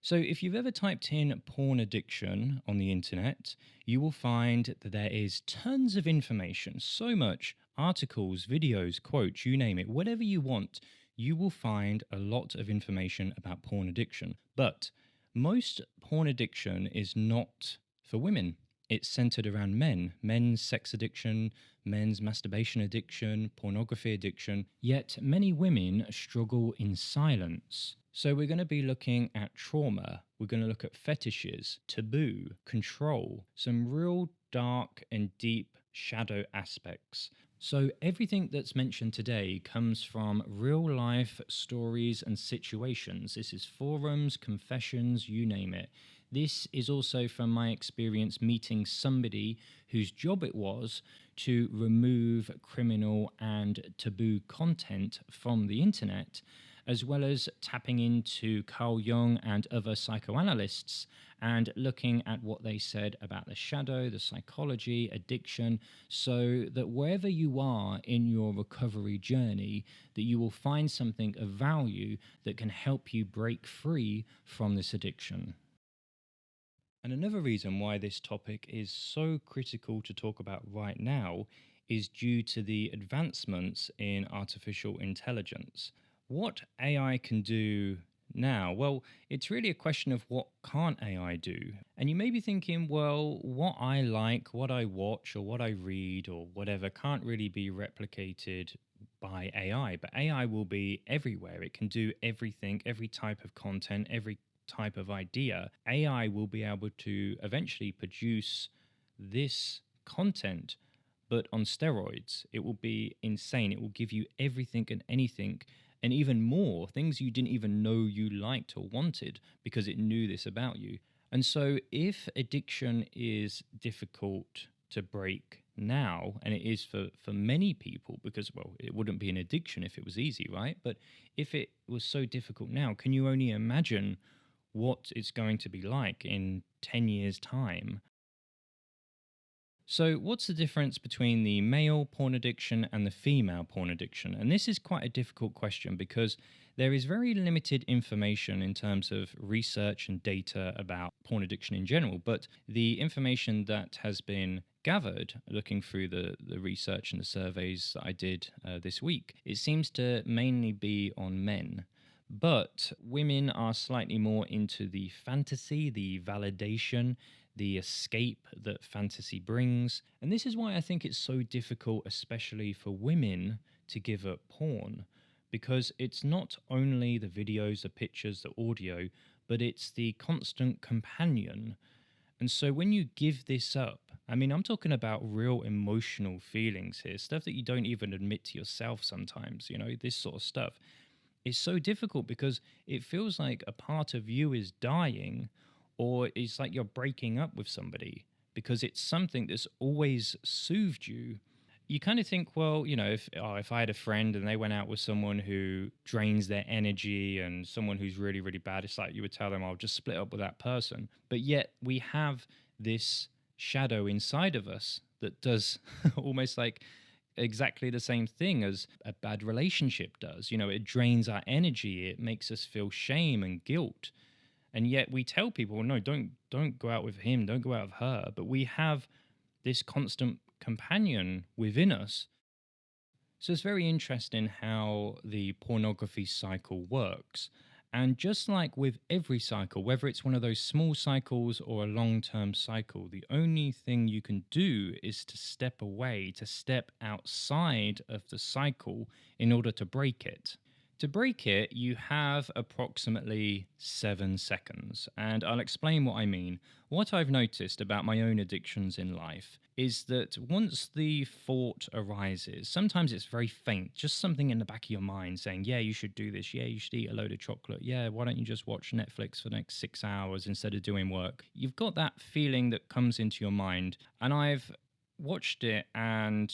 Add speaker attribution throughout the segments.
Speaker 1: So, if you've ever typed in porn addiction on the internet, you will find that there is tons of information, so much articles, videos, quotes, you name it, whatever you want, you will find a lot of information about porn addiction. But most porn addiction is not for women. It's centered around men, men's sex addiction, men's masturbation addiction, pornography addiction. Yet many women struggle in silence. So, we're going to be looking at trauma, we're going to look at fetishes, taboo, control, some real dark and deep shadow aspects. So, everything that's mentioned today comes from real life stories and situations. This is forums, confessions, you name it. This is also from my experience meeting somebody whose job it was to remove criminal and taboo content from the internet, as well as tapping into Carl Jung and other psychoanalysts and looking at what they said about the shadow, the psychology, addiction, so that wherever you are in your recovery journey, that you will find something of value that can help you break free from this addiction. And another reason why this topic is so critical to talk about right now is due to the advancements in artificial intelligence. What AI can do now? Well, it's really a question of what can't AI do? And you may be thinking, well, what I like, what I watch, or what I read, or whatever can't really be replicated by AI, but AI will be everywhere. It can do everything, every type of content, every type of idea. AI will be able to eventually produce this content, but on steroids. It will be insane. It will give you everything and anything, and even more things you didn't even know you liked or wanted because it knew this about you. And so, if addiction is difficult to break now, and it is for many people, because, well, it wouldn't be an addiction if it was easy, right? But if it was so difficult now, can you only imagine what it's going to be like in 10 years' time? So, what's the difference between the male porn addiction and the female porn addiction? And this is quite a difficult question because there is very limited information in terms of research and data about porn addiction in general. But the information that has been gathered looking through the research and the surveys that I did this week, it seems to mainly be on men. But women are slightly more into the fantasy, the validation, the escape that fantasy brings. And this is why I think it's so difficult, especially for women, to give up porn. Because it's not only the videos, the pictures, the audio, but it's the constant companion. And so when you give this up, I mean, I'm talking about real emotional feelings here, stuff that you don't even admit to yourself sometimes, this sort of stuff. It's so difficult because it feels like a part of you is dying, or it's like you're breaking up with somebody because it's something that's always soothed you. You kind of think, well, if I had a friend and they went out with someone who drains their energy and someone who's really, really bad, it's like you would tell them, I'll just split up with that person. But yet we have this shadow inside of us that does almost like exactly the same thing as a bad relationship does. It drains our energy, it makes us feel shame and guilt. And yet we tell people, no, don't go out with him, don't go out with her. But we have this constant companion within us. So it's very interesting how the pornography cycle works. And just like with every cycle, whether it's one of those small cycles or a long term cycle, the only thing you can do is to step away, to step outside of the cycle in order to break it. To break it, you have approximately 7 seconds, and I'll explain what I mean. What I've noticed about my own addictions in life is that once the thought arises, sometimes it's very faint, just something in the back of your mind saying, yeah, you should do this, yeah, you should eat a load of chocolate, yeah, why don't you just watch Netflix for the next 6 hours instead of doing work? You've got that feeling that comes into your mind, and I've watched it and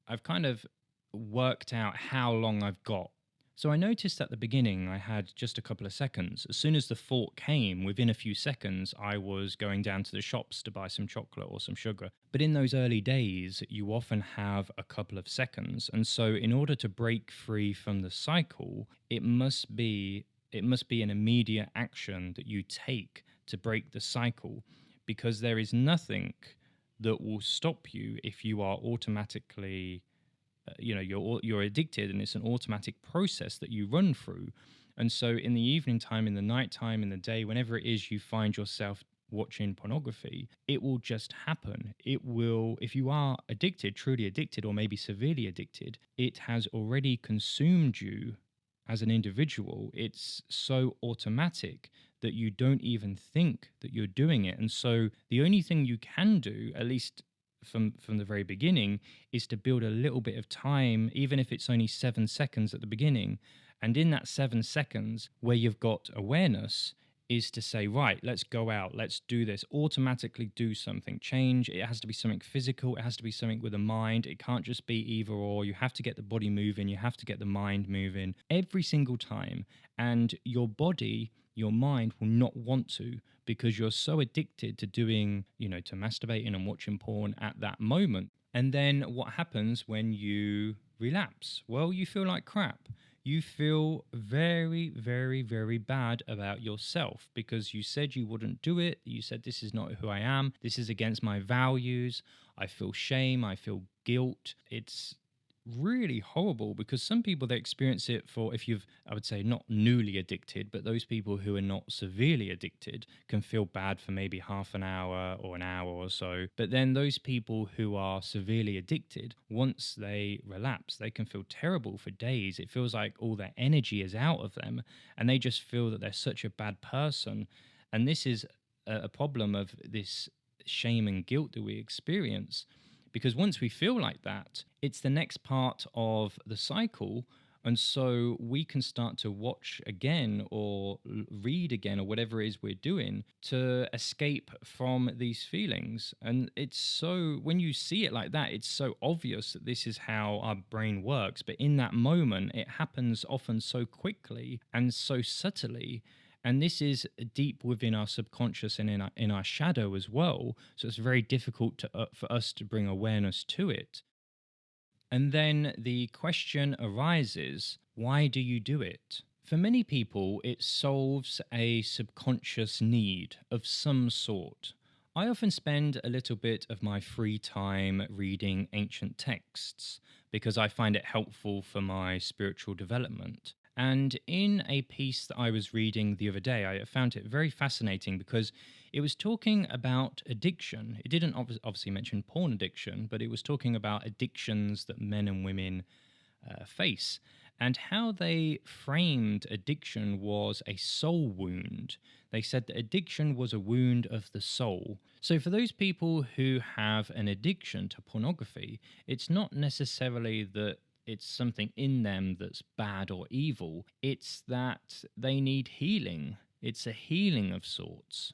Speaker 1: I've kind of worked out how long I've got. So I noticed at the beginning I had just a couple of seconds. As soon as the thought came, within a few seconds, I was going down to the shops to buy some chocolate or some sugar. But in those early days, you often have a couple of seconds. And so in order to break free from the cycle, it must be it must be an immediate action that you take to break the cycle, because there is nothing that will stop you if you are automatically you're addicted, and it's an automatic process that you run through. And so in the evening time, in the night time, in the day, whenever it is you find yourself watching pornography, it will just happen. It will, if you are addicted, truly addicted, or maybe severely addicted, it has already consumed you as an individual. It's so automatic that you don't even think that you're doing it. And so the only thing you can do, at least from the very beginning, is to build a little bit of time, even if it's only 7 seconds at the beginning. And in that 7 seconds where you've got awareness, is to say, right, let's go out, let's do this, automatically do something, change. It has to be something physical, it has to be something with a mind. It can't just be either or. You have to get the body moving, you have to get the mind moving every single time. And your body, your mind will not want to, because you're so addicted to doing, to masturbating and watching porn at that moment. And then what happens when you relapse? Well, you feel like crap. You feel very, very, very bad about yourself, because you said you wouldn't do it. You said, this is not who I am. This is against my values. I feel shame. I feel guilt. It's really horrible, because some people, they experience it for, if you've, I would say, not newly addicted, but those people who are not severely addicted can feel bad for maybe half an hour or an hour or so. But then those people who are severely addicted, once they relapse, they can feel terrible for days. It feels like all their energy is out of them, and they just feel that they're such a bad person. And this is a problem of this shame and guilt that we experience. Because once we feel like that, it's the next part of the cycle. And so we can start to watch again or read again or whatever it is we're doing to escape from these feelings. And it's so, when you see it like that, it's so obvious that this is how our brain works. But in that moment, it happens often so quickly and so subtly. And this is deep within our subconscious and in our shadow as well. So it's very difficult for us to bring awareness to it. And then the question arises, why do you do it? For many people, it solves a subconscious need of some sort. I often spend a little bit of my free time reading ancient texts because I find it helpful for my spiritual development. And in a piece that I was reading the other day, I found it very fascinating because it was talking about addiction. It didn't obviously mention porn addiction, but it was talking about addictions that men and women face, and how they framed addiction was a soul wound. They said that addiction was a wound of the soul. So for those people who have an addiction to pornography, it's not necessarily that it's something in them that's bad or evil. It's that they need healing. It's a healing of sorts.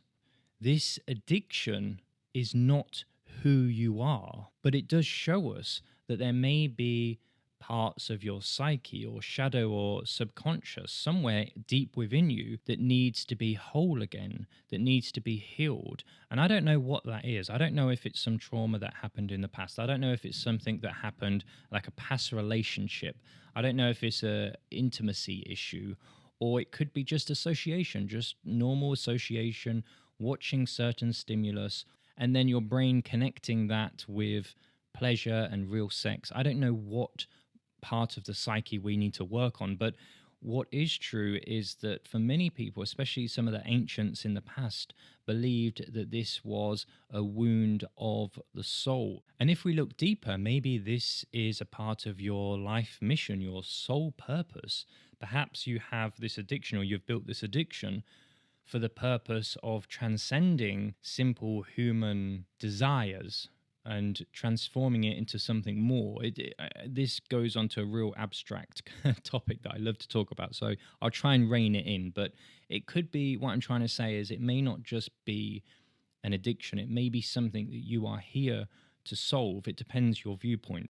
Speaker 1: This addiction is not who you are, but it does show us that there may be parts of your psyche or shadow or subconscious somewhere deep within you that needs to be whole again, that needs to be healed. And I don't know what that is. I don't know if it's some trauma that happened in the past. I don't know if it's something that happened like a past relationship. I don't know if it's a intimacy issue, or it could be just association, just normal association, watching certain stimulus, and then your brain connecting that with pleasure and real sex. I don't know what part of the psyche we need to work on, but what is true is that for many people, especially some of the ancients in the past, believed that this was a wound of the soul. And if we look deeper, maybe this is a part of your life mission, your soul purpose. Perhaps you have this addiction, or you've built this addiction for the purpose of transcending simple human desires and transforming it into something more. This goes on to a real abstract topic that I love to talk about, so I'll try and rein it in. But it could be, what I'm trying to say is, it may not just be an addiction. It may be something that you are here to solve. It depends your viewpoint.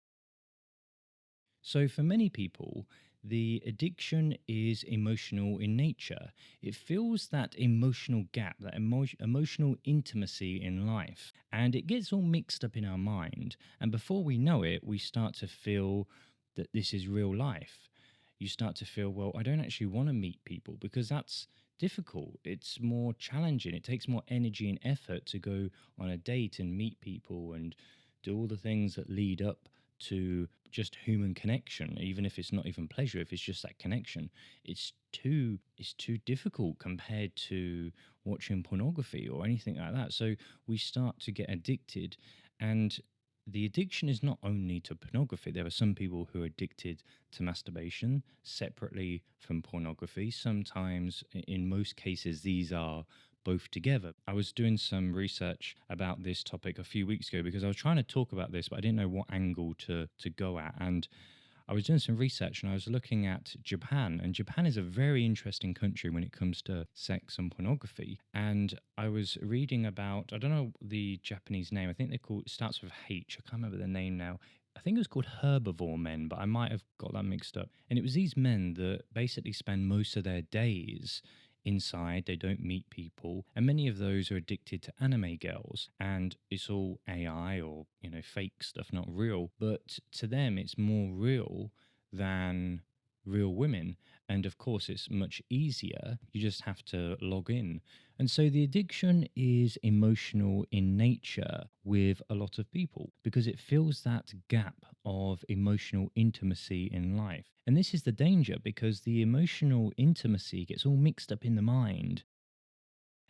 Speaker 1: So for many people, the addiction is emotional in nature. It fills that emotional gap, that emotional intimacy in life, and it gets all mixed up in our mind. And before we know it, we start to feel that this is real life. you start to feel, well, I don't actually want to meet people because that's difficult. It's more challenging. It takes more energy and effort to go on a date and meet people and do all the things that lead up to just human connection, even if it's not even pleasure, if it's just that connection. It's too difficult compared to watching pornography or anything like that. So we start to get addicted, and the addiction is not only to pornography. There are some people who are addicted to masturbation separately from pornography. Sometimes, in most cases, these are both together. I was doing some research about this topic a few weeks ago because I was trying to talk about this, but I didn't know what angle to go at. And I was doing some research and I was looking at Japan, and Japan is a very interesting country when it comes to sex and pornography. And I was reading about, I don't know the Japanese name, I think they call it, starts with H, I can't remember the name now. I think it was called herbivore men, but I might have got that mixed up. And it was these men that basically spend most of their days inside, they don't meet people, and many of those are addicted to anime girls, and it's all AI or fake stuff, not real, but to them it's more real than real women. And of course it's much easier, you just have to log in. And so the addiction is emotional in nature with a lot of people because it fills that gap of emotional intimacy in life. And this is the danger because the emotional intimacy gets all mixed up in the mind.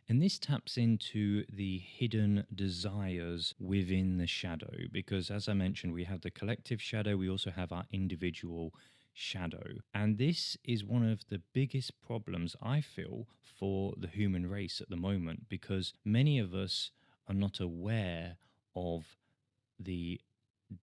Speaker 1: And this taps into the hidden desires within the shadow because, as I mentioned, we have the collective shadow, we also have our individual shadow. And this is one of the biggest problems I feel for the human race at the moment because many of us are not aware of the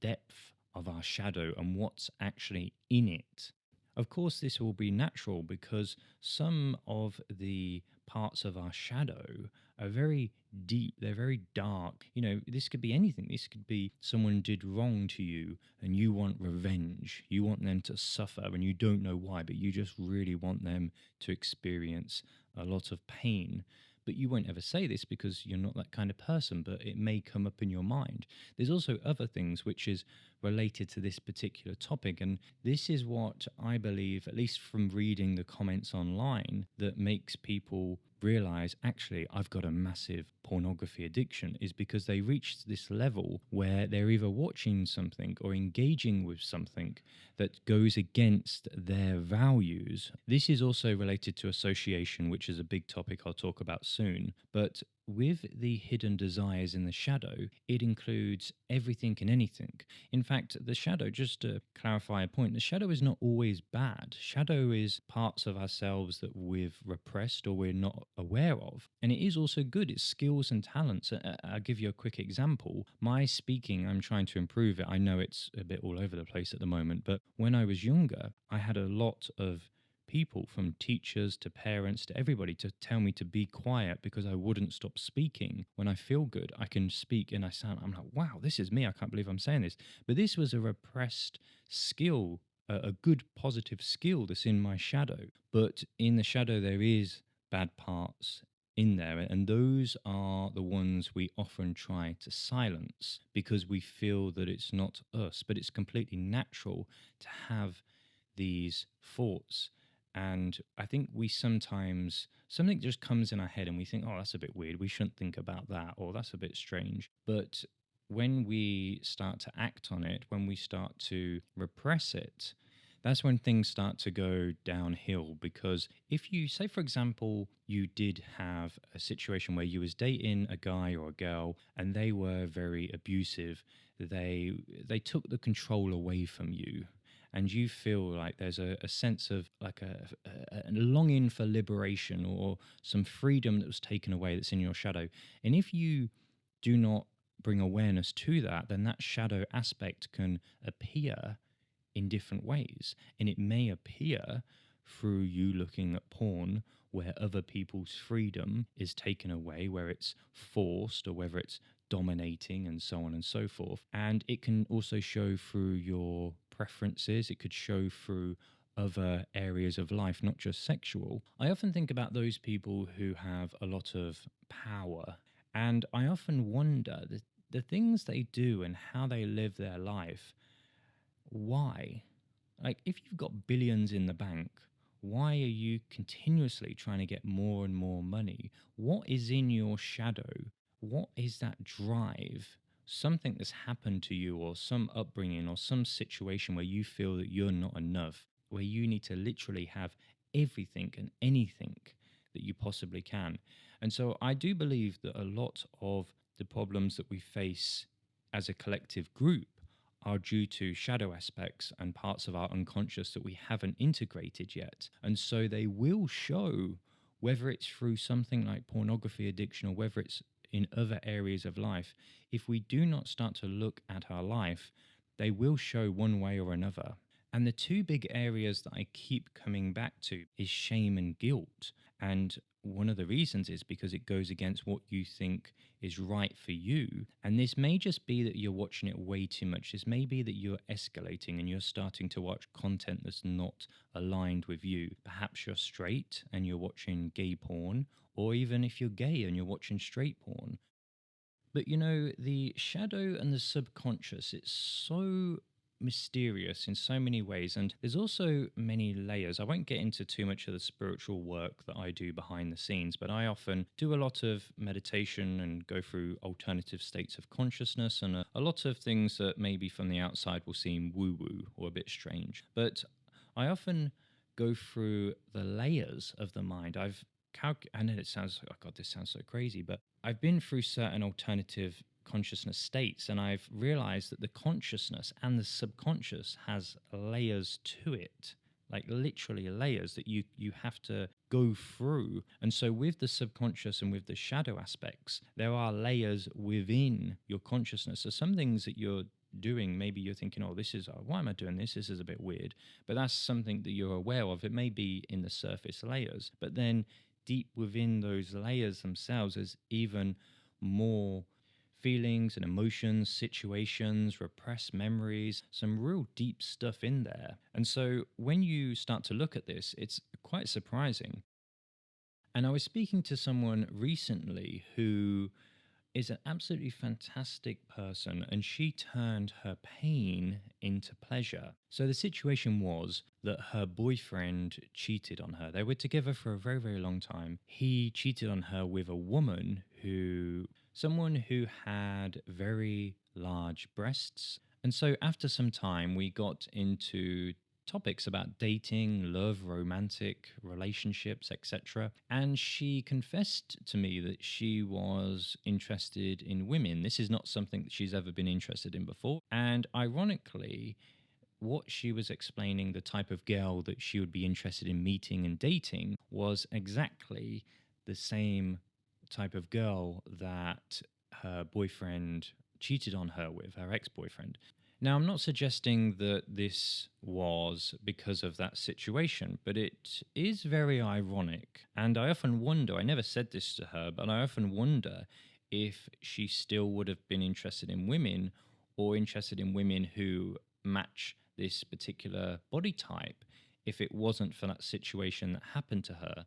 Speaker 1: depth of our shadow and what's actually in it. Of course, this will be natural because some of the parts of our shadow are very deep, they're very dark. This could be anything. This could be someone did wrong to you and you want revenge. You want them to suffer and you don't know why, but you just really want them to experience a lot of pain. But you won't ever say this because you're not that kind of person, but it may come up in your mind. There's also other things which is related to this particular topic. And this is what I believe, at least from reading the comments online, that makes people realize actually I've got a massive pornography addiction, is because they reach this level where they're either watching something or engaging with something that goes against their values. This is also related to association, which is a big topic I'll talk about soon. But with the hidden desires in the shadow, it includes everything and anything. In fact, the shadow, just to clarify a point, the shadow is not always bad. Shadow is parts of ourselves that we've repressed or we're not aware of. And it is also good. It's skills and talents. I'll give you a quick example. My speaking, I'm trying to improve it. I know it's a bit all over the place at the moment, but when I was younger, I had a lot of people, from teachers to parents to everybody, to tell me to be quiet because I wouldn't stop speaking. When I feel good, I can speak and I'm like, wow, this is me. I can't believe I'm saying this. But this was a repressed skill, a good positive skill that's in my shadow. But in the shadow, there is bad parts in there. And those are the ones we often try to silence because we feel that it's not us. But it's completely natural to have these thoughts. And I think we sometimes, something just comes in our head and we think, oh, that's a bit weird. We shouldn't think about that. Or that's a bit strange. But when we start to act on it, when we start to repress it, that's when things start to go downhill. Because if you say, for example, you did have a situation where you was dating a guy or a girl and they were very abusive, they took the control away from you, and you feel like there's a sense of like a longing for liberation or some freedom that was taken away that's in your shadow. And if you do not bring awareness to that, then that shadow aspect can appear in different ways. And it may appear through you looking at porn where other people's freedom is taken away, where it's forced or whether it's dominating and so on and so forth. And it can also show through your preferences. It could show through other areas of life, not just sexual. I often think about those people who have a lot of power, and I often wonder the things they do and how they live their life. Why? Like, if you've got billions in the bank, why are you continuously trying to get more and more money? What is in your shadow? What is that drive? Something that's happened to you, or some upbringing, or some situation where you feel that you're not enough, where you need to literally have everything and anything that you possibly can. And so I do believe that a lot of the problems that we face as a collective group are due to shadow aspects and parts of our unconscious that we haven't integrated yet. And so they will show, whether it's through something like pornography addiction or whether it's in other areas of life. If we do not start to look at our life, they will show one way or another. And the two big areas that I keep coming back to is shame and guilt. And one of the reasons is because it goes against what you think is right for you. And this may just be that you're watching it way too much. This may be that you're escalating and you're starting to watch content that's not aligned with you. Perhaps you're straight and you're watching gay porn, or even if you're gay and you're watching straight porn. But the shadow and the subconscious, it's so mysterious in so many ways. And there's also many layers. I won't get into too much of the spiritual work that I do behind the scenes, but I often do a lot of meditation and go through alternative states of consciousness and a lot of things that maybe from the outside will seem woo-woo or a bit strange. But I often go through the layers of the mind. I know it sounds, oh God, this sounds so crazy, but I've been through certain alternative consciousness states, and I've realized that the consciousness and the subconscious has layers to it, like literally layers that you have to go through. And so with the subconscious and with the shadow aspects, there are layers within your consciousness. So some things that you're doing, maybe you're thinking, oh, why am I doing this? This is a bit weird. But that's something that you're aware of. It may be in the surface layers, but then deep within those layers themselves, there's even more feelings and emotions, situations, repressed memories, some real deep stuff in there. And so when you start to look at this, it's quite surprising. And I was speaking to someone recently who is an absolutely fantastic person, and she turned her pain into pleasure. So the situation was that her boyfriend cheated on her. They were together for a very, very long time. He cheated on her with a woman someone who had very large breasts. And so after some time, we got into topics about dating, love, romantic relationships, etc. And she confessed to me that she was interested in women. This is not something that she's ever been interested in before. And ironically, what she was explaining, the type of girl that she would be interested in meeting and dating, was exactly the same type of girl that her boyfriend cheated on her with, her ex-boyfriend. Now, I'm not suggesting that this was because of that situation, but it is very ironic. And I often wonder, I never said this to her, but I often wonder if she still would have been interested in women, or interested in women who match this particular body type, if it wasn't for that situation that happened to her.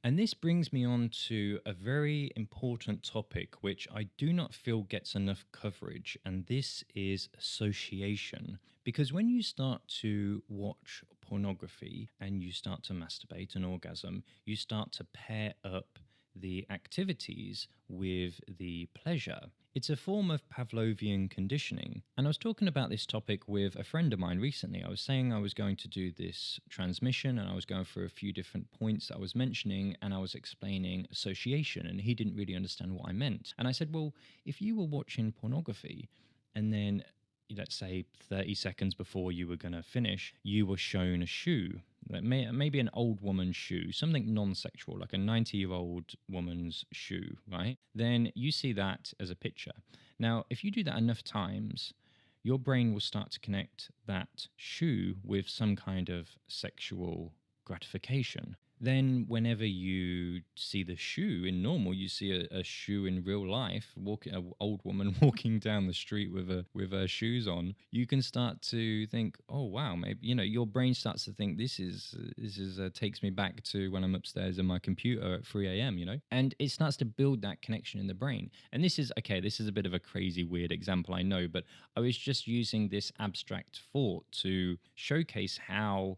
Speaker 1: And this brings me on to a very important topic, which I do not feel gets enough coverage, and this is association. Because when you start to watch pornography and you start to masturbate and orgasm, you start to pair up the activities with the pleasure. It's a form of Pavlovian conditioning. And I was talking about this topic with a friend of mine recently. I was saying I was going to do this transmission, and I was going through a few different points that I was mentioning, and I was explaining association, and he didn't really understand what I meant. And I said, well, if you were watching pornography and then, let's say 30 seconds before you were going to finish, you were shown a shoe, maybe an old woman's shoe, something non-sexual, like a 90-year-old woman's shoe, right? Then you see that as a picture. Now, if you do that enough times, your brain will start to connect that shoe with some kind of sexual gratification. then whenever you see the shoe in normal, you see a shoe in real life, walking an old woman walking down the street with her shoes on, you can start to think, oh wow, maybe, your brain starts to think this is takes me back to when I'm upstairs in my computer at 3 a.m. And it starts to build that connection in the brain. And this is okay, this is a bit of a crazy weird example, I know, but I was just using this abstract thought to showcase how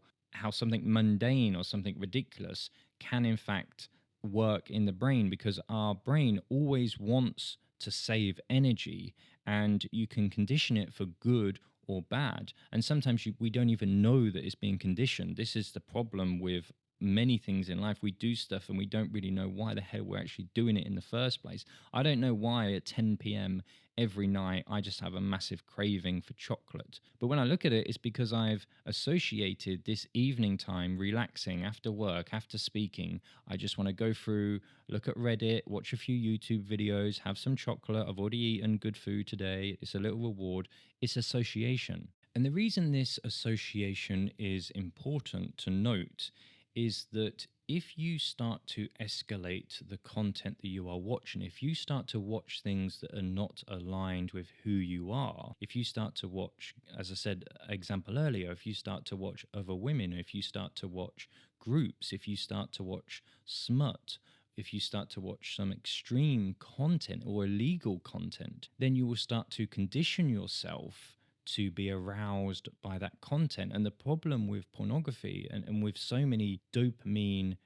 Speaker 1: something mundane or something ridiculous can in fact work in the brain, because our brain always wants to save energy, and you can condition it for good or bad. And sometimes we don't even know that it's being conditioned. This is the problem with many things in life. We do stuff and we don't really know why the hell we're actually doing it in the first place. I don't know why at 10 p.m. every night I just have a massive craving for chocolate. But when I look at it, it's because I've associated this evening time relaxing after work, after speaking. I just want to go through, look at Reddit, watch a few YouTube videos, have some chocolate. I've already eaten good food today. It's a little reward. It's association. And the reason this association is important to note is that if you start to escalate the content that you are watching, if you start to watch things that are not aligned with who you are, if you start to watch, as I said, example earlier, if you start to watch other women, if you start to watch groups, if you start to watch smut, if you start to watch some extreme content or illegal content, then you will start to condition yourself to be aroused by that content. And the problem with pornography and with so many dopamine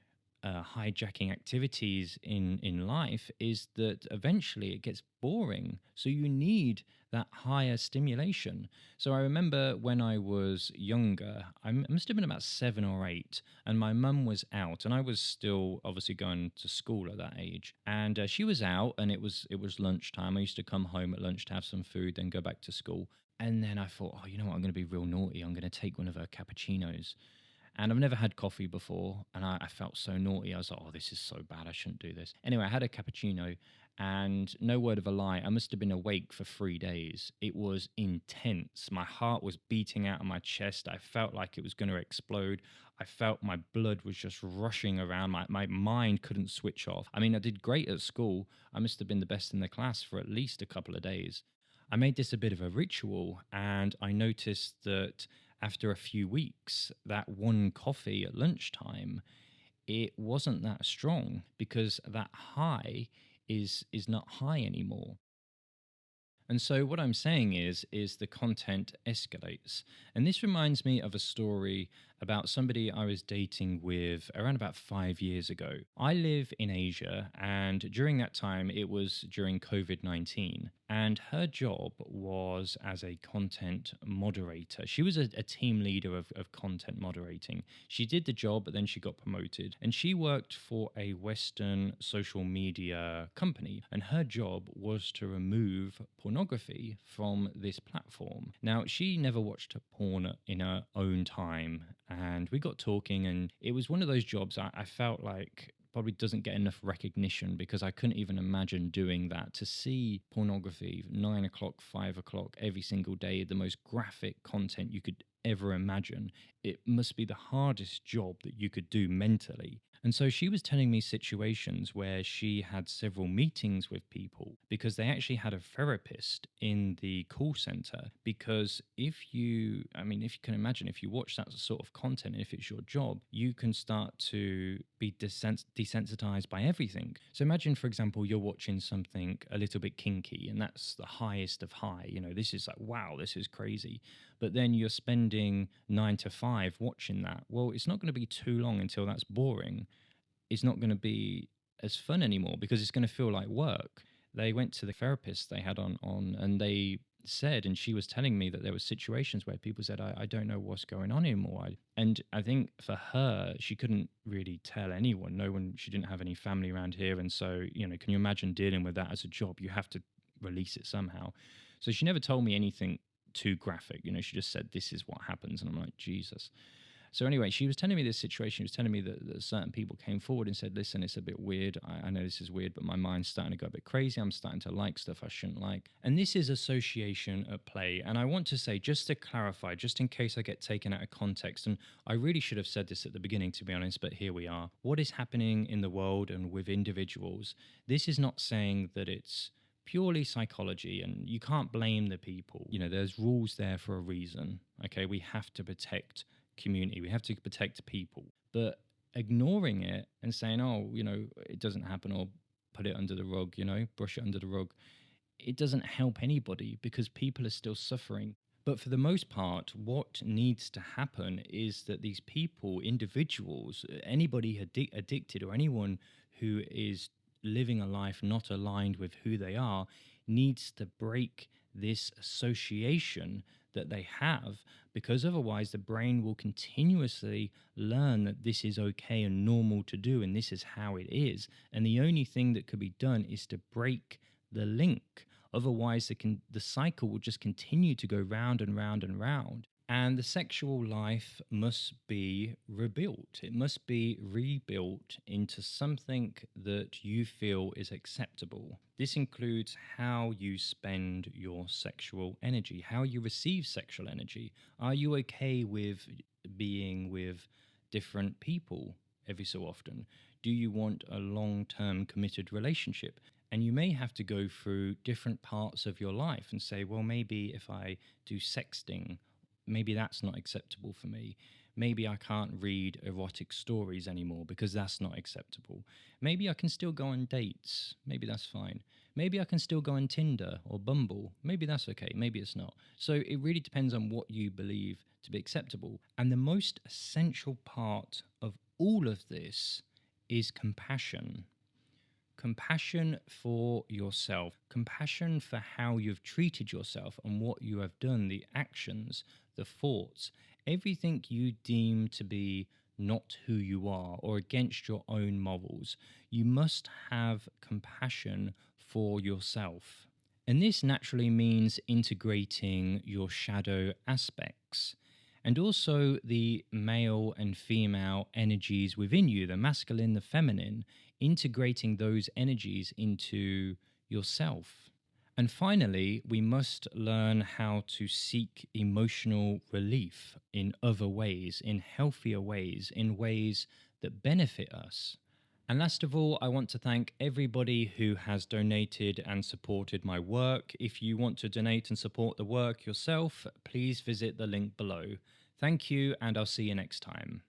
Speaker 1: hijacking activities in life is that eventually it gets boring. So you need that higher stimulation. So I remember when I was younger, I must have been about 7 or 8, and my mum was out, and I was still obviously going to school at that age. And she was out, and it was lunchtime. I used to come home at lunch to have some food, then go back to school. And then I thought, oh, you know what? I'm going to be real naughty. I'm going to take one of her cappuccinos. And I've never had coffee before, and I felt so naughty. I was like, oh, this is so bad. I shouldn't do this. Anyway, I had a cappuccino, and no word of a lie, I must have been awake for 3 days. It was intense. My heart was beating out of my chest. I felt like it was going to explode. I felt my blood was just rushing around. My mind couldn't switch off. I mean, I did great at school. I must have been the best in the class for at least a couple of days. I made this a bit of a ritual, and I noticed that after a few weeks, that one coffee at lunchtime, it wasn't that strong because that high is not high anymore. And so what I'm saying is the content escalates. And this reminds me of a story about somebody I was dating with around about 5 years ago. I live in Asia, and during that time, it was during COVID-19. And her job was as a content moderator. She was a team leader of content moderating. She did the job, but then she got promoted. And she worked for a Western social media company. And her job was to remove pornography from this platform. Now, she never watched porn in her own time. And we got talking, and it was one of those jobs I felt like probably doesn't get enough recognition, because I couldn't even imagine doing that. To see pornography 9 o'clock, 5 o'clock every single day, the most graphic content you could ever imagine, it must be the hardest job that you could do mentally. And so she was telling me situations where she had several meetings with people because they actually had a therapist in the call center. Because if you can imagine, if you watch that sort of content, and if it's your job, you can start to be desensitized by everything. So imagine, for example, you're watching something a little bit kinky, and that's the highest of high. This is like, wow, this is crazy. But then you're spending 9 to 5 watching that. Well, it's not going to be too long until that's boring. It's not going to be as fun anymore because it's going to feel like work. They went to the therapist they had on and they said, and she was telling me that there were situations where people said, I don't know what's going on anymore. And I think for her, she couldn't really tell anyone. No one, she didn't have any family around here. And so, can you imagine dealing with that as a job? You have to release it somehow. So she never told me anything too graphic. She just said, this is what happens. And I'm like, Jesus. So anyway, she was telling me this situation. She was telling me that certain people came forward and said, listen, it's a bit weird. I know this is weird, but my mind's starting to go a bit crazy. I'm starting to like stuff I shouldn't like. And this is association at play. And I want to say, just to clarify, just in case I get taken out of context, and I really should have said this at the beginning, to be honest, but here we are. What is happening in the world and with individuals, this is not saying that it's purely psychology and you can't blame the people. You know, there's rules there for a reason. Okay, we have to protect community, we have to protect people. But ignoring it and saying, oh, you know, it doesn't happen, or put it under the rug, you know, brush it under the rug, it doesn't help anybody because people are still suffering. But for the most part, what needs to happen is that these people, individuals, anybody addicted, or anyone who is living a life not aligned with who they are, needs to break this association that they have, because otherwise the brain will continuously learn that this is okay and normal to do and this is how it is. And the only thing that could be done is to break the link. Otherwise, the cycle will just continue to go round and round and round. And the sexual life must be rebuilt. It must be rebuilt into something that you feel is acceptable. This includes how you spend your sexual energy, how you receive sexual energy. Are you okay with being with different people every so often? Do you want a long-term committed relationship? And you may have to go through different parts of your life and say, well, maybe if I do sexting, maybe that's not acceptable for me. Maybe I can't read erotic stories anymore because that's not acceptable. Maybe I can still go on dates. Maybe that's fine. Maybe I can still go on Tinder or Bumble. Maybe that's okay. Maybe it's not. So it really depends on what you believe to be acceptable. And the most essential part of all of this is compassion. Compassion for yourself, compassion for how you've treated yourself and what you have done, the actions, the thoughts, everything you deem to be not who you are or against your own morals. You must have compassion for yourself. And this naturally means integrating your shadow aspects and also the male and female energies within you, the masculine, the feminine, integrating those energies into yourself. And finally, we must learn how to seek emotional relief in other ways, in healthier ways, in ways that benefit us. And last of all, I want to thank everybody who has donated and supported my work. If you want to donate and support the work yourself, please visit the link below. Thank you, and I'll see you next time.